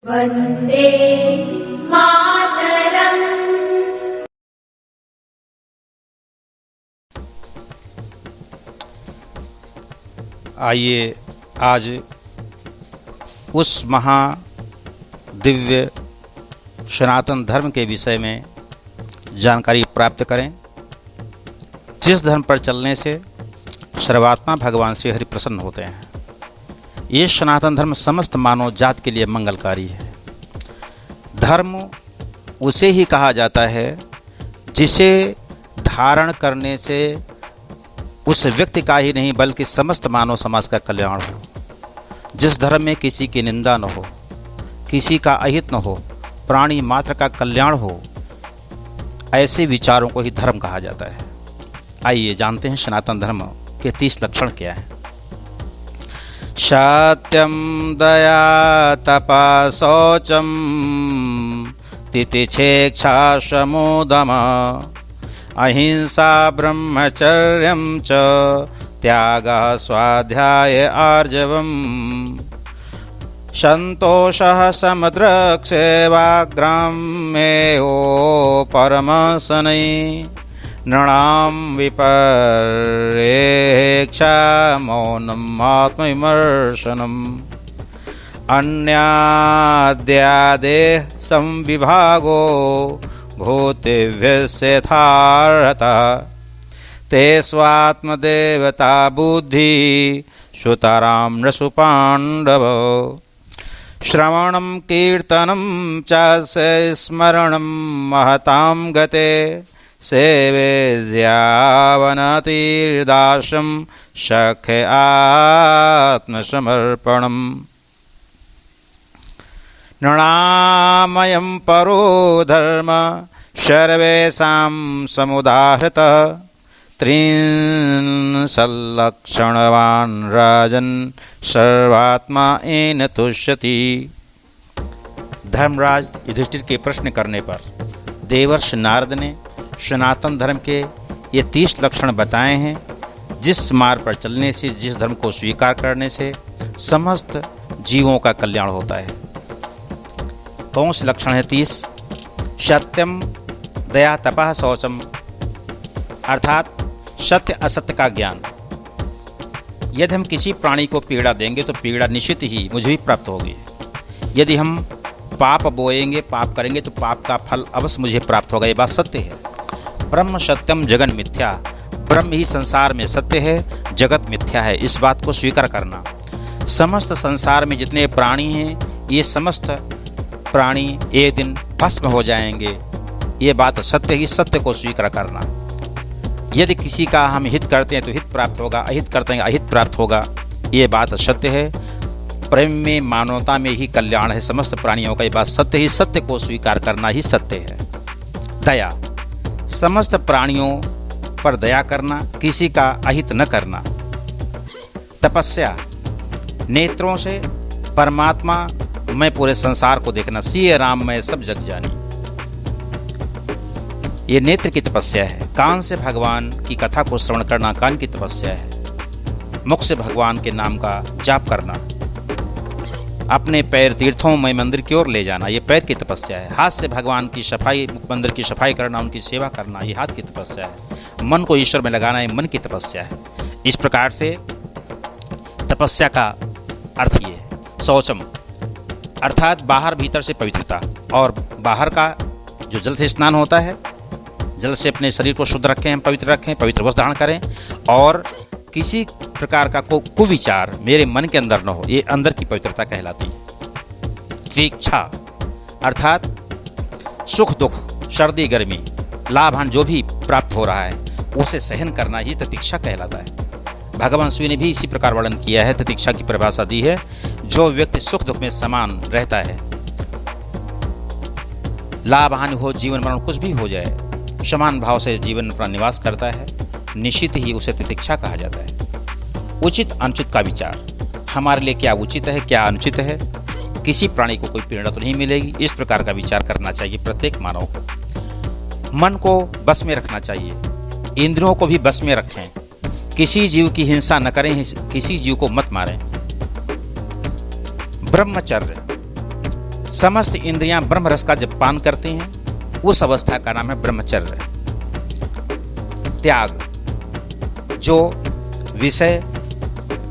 वन्दे मातरम्। आइए आज उस महा दिव्य सनातन धर्म के विषय में जानकारी प्राप्त करें जिस धर्म पर चलने से सर्वात्मा भगवान श्री हरि प्रसन्न होते हैं। ये सनातन धर्म समस्त मानव जात के लिए मंगलकारी है। धर्म उसे ही कहा जाता है जिसे धारण करने से उस व्यक्ति का ही नहीं बल्कि समस्त मानव समाज का कल्याण हो। जिस धर्म में किसी की निंदा न हो, किसी का अहित न हो, प्राणी मात्र का कल्याण हो, ऐसे विचारों को ही धर्म कहा जाता है। आइए जानते हैं सनातन धर्म के 30 लक्षण क्या हैं। सत्यम दया तप शौचम तितिक्षेक्षा शमोदम अहिंसा ब्रह्मचर्यं च त्यागः स्वाध्याय आर्जवम् संतोषः समदृक्सेवाग्राम्यो परमशनैः नृणां विपर्येक्षा मौनम् आत्मविमर्शनम् अन्याद्यादेः संविभागो भूतेभ्यस्यथार्हतः ते स्वात्मदेवता बुद्धि सुतरां नृषुपाण्डव श्रवणं कीर्तनं च स्मरणं महतां गते सेवे ज्यावनतीर्दाशं सख्य आत्मसमर्पणम् नृणामयं परो धर्म सर्वेषां समुदाहृतः त्रिंशल्लक्षणवान् राजन् सर्वात्मा येन तुष्यति। धर्मराज युधिष्ठिर के प्रश्न करने पर देवर्षि नारद ने सनातन धर्म के ये 30 लक्षण बताए हैं जिस मार्ग पर चलने से, जिस धर्म को स्वीकार करने से समस्त जीवों का कल्याण होता है। कौन से लक्षण है 30? सत्यम दया तपः शौचम, अर्थात सत्य असत्य का ज्ञान। यदि हम किसी प्राणी को पीड़ा देंगे तो पीड़ा निश्चित ही मुझे भी प्राप्त होगी। यदि हम पाप बोएंगे, पाप करेंगे तो पाप का फल अवश्य मुझे प्राप्त होगा। ये बात सत्य है। ब्रह्म सत्यम जगन मिथ्या, ब्रह्म ही संसार में सत्य है, जगत मिथ्या है। इस बात को स्वीकार करना। समस्त संसार में जितने प्राणी हैं ये समस्त प्राणी एक दिन भस्म हो जाएंगे। ये बात सत्य ही, सत्य को स्वीकार करना। यदि किसी का हम हित करते हैं तो हित प्राप्त होगा, अहित करते हैं अहित प्राप्त होगा। ये बात सत्य है। प्रेम में, मानवता में ही कल्याण है समस्त प्राणियों का। ये बात सत्य ही, सत्य को स्वीकार करना ही सत्य है। दया, समस्त प्राणियों पर दया करना, किसी का अहित न करना। तपस्या, नेत्रों से परमात्मा मैं पूरे संसार को देखना, सिए राम मैं सब जग जानी। ये नेत्र की तपस्या है। कान से भगवान की कथा को श्रवण करना कान की तपस्या है। मुख से भगवान के नाम का जाप करना। अपने पैर तीर्थों में मंदिर की ओर ले जाना, ये पैर की तपस्या है। हाथ से भगवान की सफाई, मंदिर की सफाई करना, उनकी सेवा करना, ये हाथ की तपस्या है। मन को ईश्वर में लगाना, ये मन की तपस्या है। इस प्रकार से तपस्या का अर्थ ये है। शौचम अर्थात बाहर भीतर से पवित्रता, और बाहर का जो जल से स्नान होता है, जल से अपने शरीर को शुद्ध रखें, हम पवित्र रखें, पवित्र वस्त्र धारण करें, और किसी प्रकार का कुविचार मेरे मन के अंदर न हो। ये अंदर की पवित्रता कहलाती है। तीक्षा अर्थात सुख दुख, सर्दी गर्मी, लाभ हानि जो भी प्राप्त हो रहा है उसे सहन करना ही तितिक्षा कहलाता है। भगवान शिव ने भी इसी प्रकार वर्णन किया है, तितिक्षा की परिभाषा दी है। जो व्यक्ति सुख दुख में समान रहता है, लाभ हानि हो, जीवन मरण कुछ भी हो जाए, समान भाव से जीवन में अपना निवास करता है, निश्चित ही उसे तितिक्षा कहा जाता है। उचित अनुचित का विचार, हमारे लिए क्या उचित है, क्या अनुचित है, किसी प्राणी को कोई पीड़ा तो नहीं मिलेगी, इस प्रकार का विचार करना चाहिए प्रत्येक मानव को। मन को बस में रखना चाहिए, इंद्रियों को भी बस में रखें। किसी जीव की हिंसा न करें, किसी जीव को मत मारें। ब्रह्मचर्य समस्त इंद्रियां ब्रह्म रस का जब पान करती हैं, उस अवस्था का नाम है ब्रह्मचर्य, त्याग। जो विषय,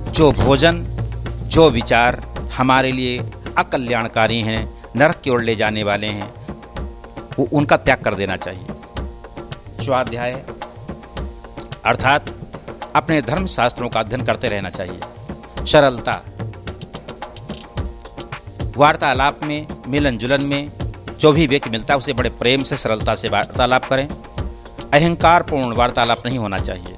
जो भोजन, जो विचार हमारे लिए अकल्याणकारी हैं, नरक की ओर ले जाने वाले हैं, वो उनका त्याग कर देना चाहिए। स्वाध्याय अर्थात अपने धर्म शास्त्रों का अध्ययन करते रहना चाहिए। सरलता, वार्तालाप में, मिलन जुलन में जो भी व्यक्ति मिलता है उसे बड़े प्रेम से, सरलता से वार्तालाप करें। अहंकारपूर्ण वार्तालाप नहीं होना चाहिए।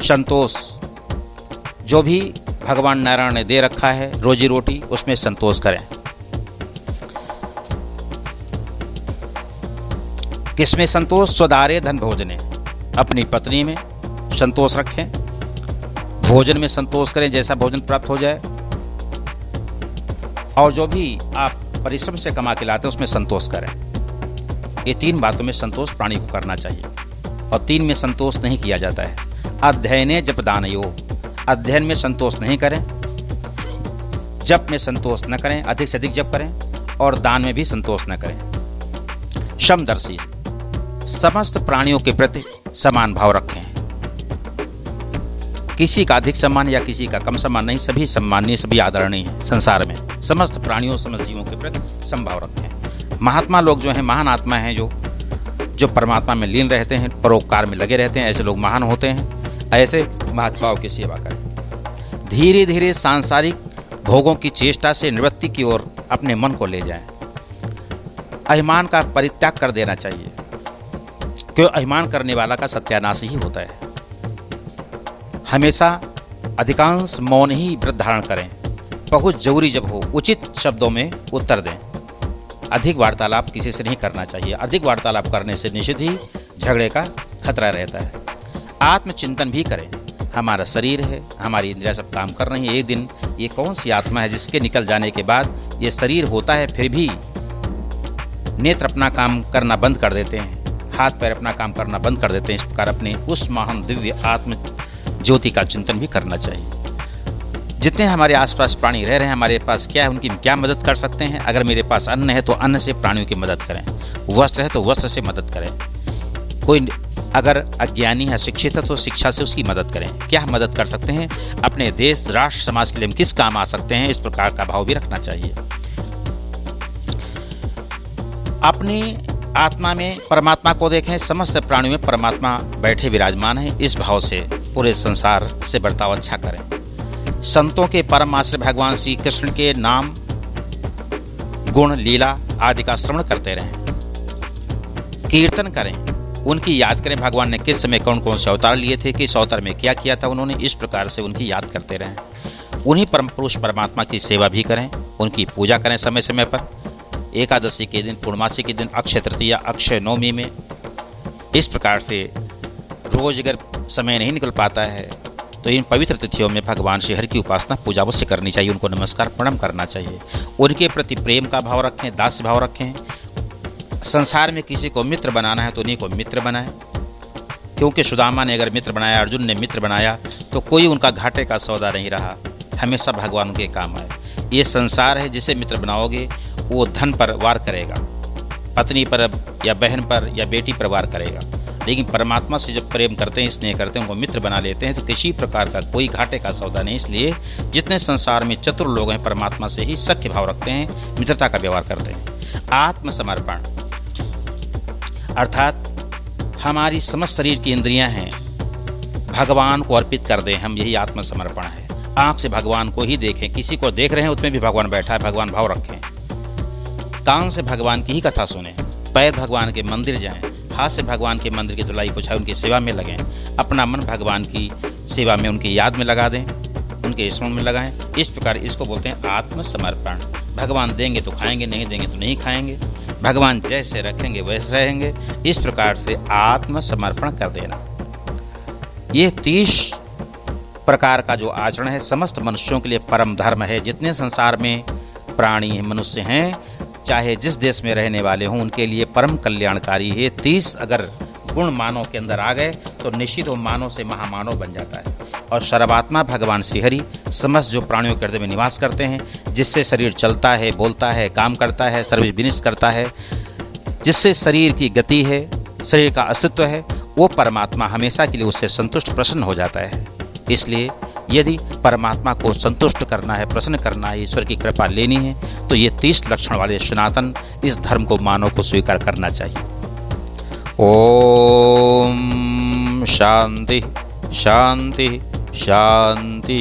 संतोष, जो भी भगवान नारायण ने दे रखा है रोजी रोटी, उसमें संतोष करें। किसमें संतोष? स्वदारे धन भोजने, अपनी पत्नी में संतोष रखें, भोजन में संतोष करें, जैसा भोजन प्राप्त हो जाए, और जो भी आप परिश्रम से कमा के लाते हैं उसमें संतोष करें। ये 3 बातों में संतोष प्राणी को करना चाहिए, और 3 में संतोष नहीं किया जाता है। अध्ययने जप दानयो, अध्ययन में संतोष नहीं करें, जप में संतोष न करें, अधिक से अधिक जप करें, और दान में भी संतोष न करें। समदर्शी, समस्त प्राणियों के प्रति समान भाव रखें, किसी का अधिक सम्मान या किसी का कम सम्मान नहीं, सभी सम्माननीय, सभी आदरणीय हैं। संसार में समस्त प्राणियों, समस्त जीवों के प्रति समभाव रखें। महात्मा लोग जो हैं, महान आत्मा हैं, जो परमात्मा में लीन रहते हैं, परोपकार में लगे रहते हैं, ऐसे लोग महान होते हैं। ऐसे महात्माओं की सेवा करें। धीरे धीरे सांसारिक भोगों की चेष्टा से निवृत्ति की ओर अपने मन को ले जाएं। अभिमान का परित्याग कर देना चाहिए, क्यों? अभिमान करने वाला का सत्यानाश ही होता है। हमेशा अधिकांश मौन ही व्रत धारण करें। बहुत जरूरी जब हो, उचित शब्दों में उत्तर दें। अधिक वार्तालाप किसी से नहीं करना चाहिए। अधिक वार्तालाप करने से निश्चित ही झगड़े का खतरा रहता है। आत्मचिंतन भी करें। हमारा शरीर है, हमारी इंद्रियां सब काम कर रही हैं। एक दिन ये कौन सी आत्मा है जिसके निकल जाने के बाद ये शरीर होता है, फिर भी नेत्र अपना काम करना बंद कर देते हैं, हाथ पैर अपना काम करना बंद कर देते हैं। इस प्रकार अपने उस महान दिव्य आत्म ज्योति का चिंतन भी करना चाहिए। जितने हमारे आसपास प्राणी रह रहे हैं, हमारे पास क्या है, उनकी क्या मदद कर सकते हैं। अगर मेरे पास अन्न है तो अन्न से प्राणियों की मदद करें, वस्त्र है तो वस्त्र से मदद करें। कोई अगर अज्ञानी है, शिक्षित है तो शिक्षा से उसकी मदद करें। क्या हम मदद कर सकते हैं, अपने देश, राष्ट्र, समाज के लिए हम किस काम आ सकते हैं, इस प्रकार का भाव भी रखना चाहिए। अपनी आत्मा में परमात्मा को देखें। समस्त प्राणियों में परमात्मा बैठे विराजमान है, इस भाव से पूरे संसार से बर्ताव अच्छा करें। संतों के परम आश्रय भगवान श्री कृष्ण के नाम, गुण, लीला आदि का श्रवण करते रहें। कीर्तन करें, उनकी याद करें। भगवान ने किस समय कौन कौन से अवतार लिए थे, किस अवतार में क्या किया था उन्होंने, इस प्रकार से उनकी याद करते रहें। उन्हीं परम पुरुष परमात्मा की सेवा भी करें, उनकी पूजा करें समय समय पर। एकादशी के दिन, पूर्णमासी के दिन, अक्षय तृतीया, अक्षय नवमी में। इस प्रकार से रोज अगर समय नहीं निकल पाता है तो इन पवित्र तिथियों में भगवान श्री हरि की उपासना, पूजा अवश्य करनी चाहिए। उनको नमस्कार प्रणाम करना चाहिए। उनके प्रति प्रेम का भाव रखें, दास्य भाव रखें। संसार में किसी को मित्र बनाना है तो उन्हीं को मित्र बनाएं, क्योंकि सुदामा ने अगर मित्र बनाया, अर्जुन ने मित्र बनाया, तो कोई उनका घाटे का सौदा नहीं रहा, हमेशा भगवान के काम आए। ये संसार है, जिसे मित्र बनाओगे वो धन पर वार करेगा, पत्नी पर या बहन पर या बेटी पर वार करेगा। लेकिन परमात्मा से जब प्रेम करते हैं, स्नेह करते हैं, उनको मित्र बना लेते हैं, तो किसी प्रकार का कोई घाटे का सौदा नहीं। इसलिए जितने संसार में चतुर लोग हैं, परमात्मा से ही सख्य भाव रखते हैं, मित्रता का व्यवहार करते हैं। आत्मसमर्पण अर्थात हमारी समस्त शरीर की इंद्रियां हैं, भगवान को अर्पित कर दें हम, यही आत्मसमर्पण है। आंख से भगवान को ही देखें, किसी को देख रहे हैं उसमें भी भगवान बैठा है, भगवान भाव रखें। कान से भगवान की ही कथा सुने, पैर भगवान के मंदिर जाएं, हाथ से भगवान के मंदिर की धुलाई पुछाई, उनकी सेवा में लगें। अपना मन भगवान की सेवा में, उनकी याद में लगा दें, उनके स्मरण में लगाएं। इस प्रकार इसको बोलते हैं आत्मसमर्पण। भगवान देंगे तो खाएंगे, नहीं देंगे तो नहीं खाएंगे, भगवान जैसे रखेंगे वैसे रहेंगे। इस प्रकार से आत्मसमर्पण कर देना। ये 30 प्रकार का जो आचरण है, समस्त मनुष्यों के लिए परम धर्म है। जितने संसार में प्राणी मनुष्य हैं, चाहे जिस देश में रहने वाले हों, उनके लिए परम कल्याणकारी है। 30 अगर गुण मानव के अंदर आ गए तो निश्चित वो मानव से महामानव बन जाता है। और सर्वात्मा भगवान श्रीहरि समस्त जो प्राणियों के हृदय में निवास करते हैं, जिससे शरीर चलता है, बोलता है, काम करता है, सर्विस विनिष्ट करता है, जिससे शरीर की गति है, शरीर का अस्तित्व है, वो परमात्मा हमेशा के लिए उससे संतुष्ट प्रसन्न हो जाता है। इसलिए यदि परमात्मा को संतुष्ट करना है, प्रसन्न करना है, ईश्वर की कृपा लेनी है, तो ये 30 लक्षण वाले सनातन इस धर्म को मानव को स्वीकार करना चाहिए। ओम शांति शांति शांति।